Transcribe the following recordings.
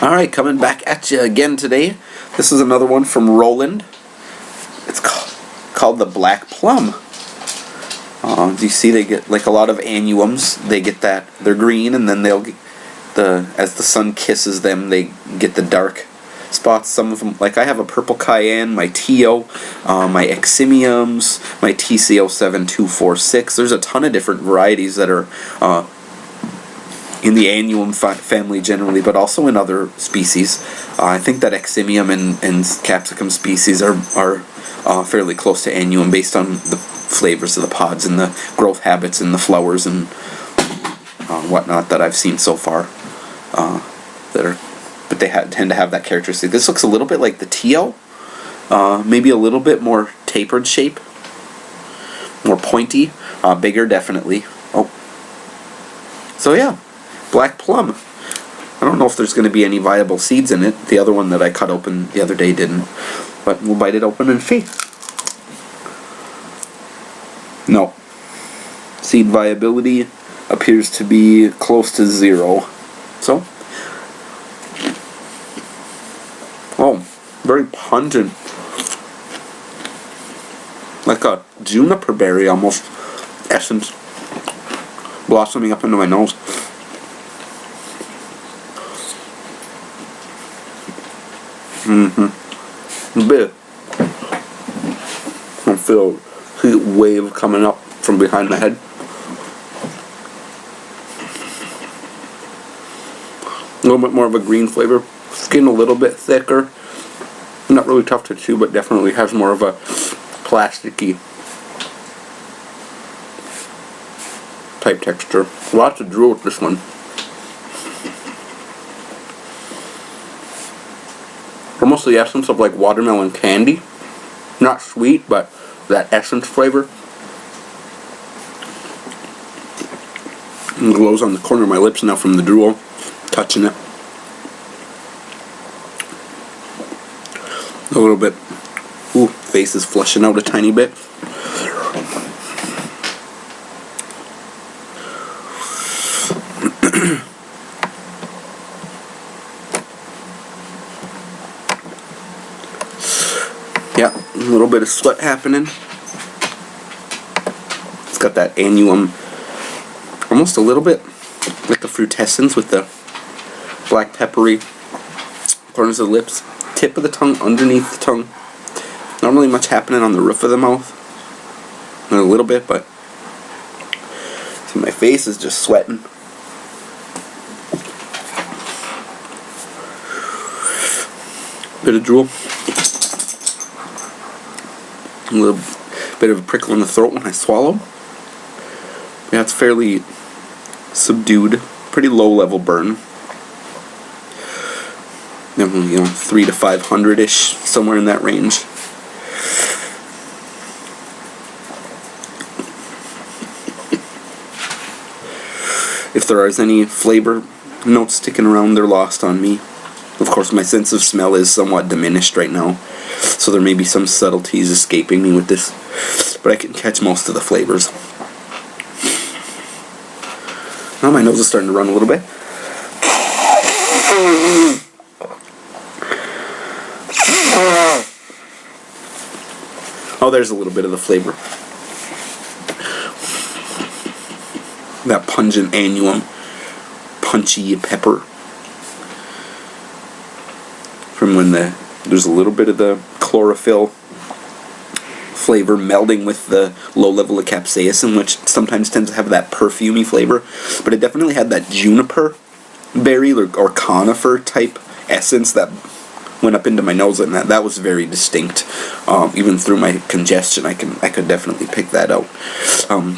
Alright, coming back at you again today. This is another one from Roland. It's called the Black Plum. You see they get like a lot of annuums. They get that, they're green, and then they'll get as the sun kisses them, they get the dark spots. Some of them, like I have a purple cayenne, my Tio, my Eximiums, my TCO7246. There's a ton of different varieties that are in the annuum family generally, but also in other species. I think that Eximium and capsicum species are fairly close to annuum based on the flavors of the pods and the growth habits and the flowers and whatnot that I've seen so far. But they tend to have that characteristic. This looks a little bit like the Tio, maybe a little bit more tapered shape, more pointy, bigger definitely. Oh, so yeah. Black Plum. I don't know if there's going to be any viable seeds in it. The other one that I cut open the other day didn't. But we'll bite it open and see. No. Seed viability appears to be close to 0. So. Oh, very pungent. Like a juniper berry almost. Essence blossoming up into my nose. A bit. I feel a heat wave coming up from behind my head. A little bit more of a green flavor. Skin a little bit thicker. Not really tough to chew, but definitely has more of a plasticky type texture. Lots of drool with this one. Almost the essence of like watermelon candy. Not sweet, but that essence flavor. It glows on the corner of my lips now from the drool. Touching it. A little bit. Ooh, face is flushing out a tiny bit. Yeah, a little bit of sweat happening. It's got that annuum, almost a little bit like the frutescence with the black peppery corners of the lips, tip of the tongue, underneath the tongue. Not really much happening on the roof of the mouth. A little bit, but see, my face is just sweating. Bit of drool. A little bit of a prickle in the throat when I swallow. Yeah, it's fairly subdued, pretty low level burn. You know, 3 to 500-ish, somewhere in that range. If there is any flavor notes sticking around, they're lost on me. Of course, my sense of smell is somewhat diminished right now, so there may be some subtleties escaping me with this, but I can catch most of the flavors. Now my nose is starting to run a little bit. Oh, there's a little bit of the flavor. That pungent annuum, punchy pepper. From when there's a little bit of the chlorophyll flavor melding with the low level of capsaicin, which sometimes tends to have that perfumey flavor, but it definitely had that juniper berry or conifer type essence that went up into my nose, and that was very distinct. Even through my congestion, I could definitely pick that out.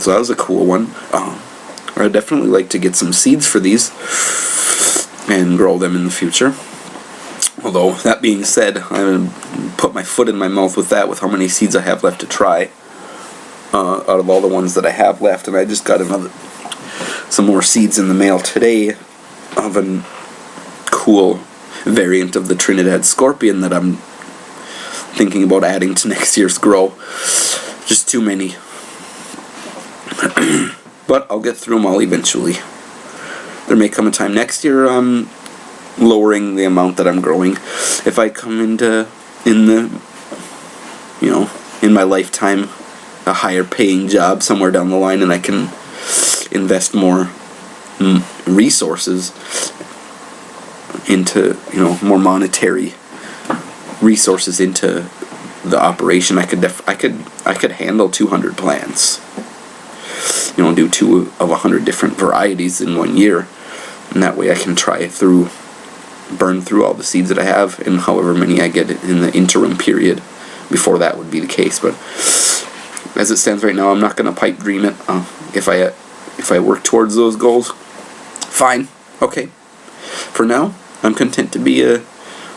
So that was a cool one. I'd definitely like to get some seeds for these and grow them in the future. Although, that being said, I'm going to put my foot in my mouth with that, with how many seeds I have left to try out of all the ones that I have left. And I just got some more seeds in the mail today of a cool variant of the Trinidad Scorpion that I'm thinking about adding to next year's grow. Just too many. But I'll get through them all eventually. There may come a time next year lowering the amount that I'm growing. If I come into in my lifetime a higher paying job somewhere down the line, and I can invest more resources into, more monetary resources into the operation, I could handle 200 plants. Do 2 of 100 different varieties in 1 year, and that way I can burn through all the seeds that I have, and however many I get in the interim period before that would be the case. But as it stands right now, I'm not going to pipe dream it. If I work towards those goals, fine, okay. For now, I'm content to be a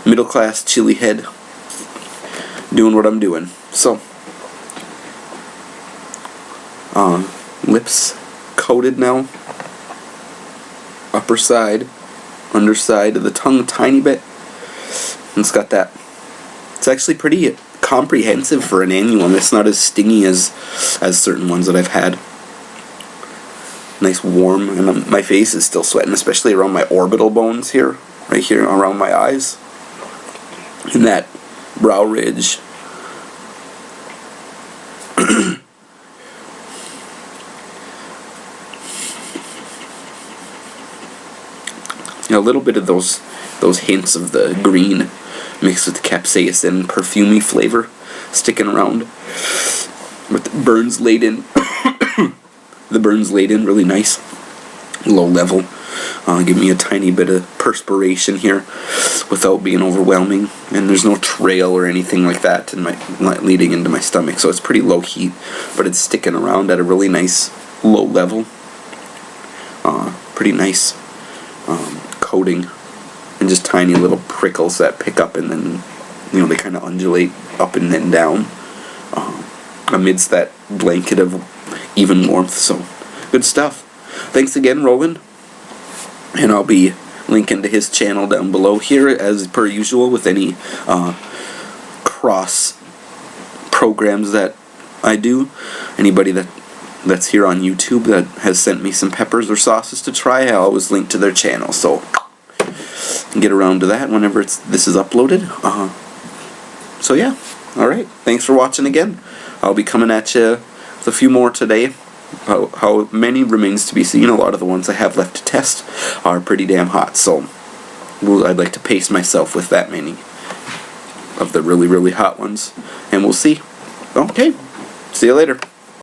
middle-class chili head doing what I'm doing. So, lips coated now. Upper side, underside of the tongue a tiny bit. And it's got that. It's actually pretty comprehensive for an annuum. It's not as stingy as certain ones that I've had. Nice warm, and my face is still sweating, especially around my orbital bones here, right here around my eyes, and that brow ridge. A little bit of those hints of the green mixed with the capsaicin perfumey flavor sticking around, with the burns laid in. The burns laid in really nice, low level. Give me a tiny bit of perspiration here without being overwhelming, and there's no trail or anything like that leading into my stomach, so it's pretty low heat, but it's sticking around at a really nice low level. Pretty nice coating, and just tiny little prickles that pick up, and then they kind of undulate up and then down amidst that blanket of even warmth. So good stuff. Thanks again, Roland, and I'll be linking to his channel down below here as per usual with any cross programs that I do. Anybody that's here on YouTube that has sent me some peppers or sauces to try, I always link to their channel, so get around to that whenever this is uploaded. So yeah, alright, thanks for watching again. I'll be coming at you with a few more today. How many remains to be seen. A lot of the ones I have left to test are pretty damn hot, so I'd like to pace myself with that many of the really, really hot ones, and we'll see. Okay, see you later.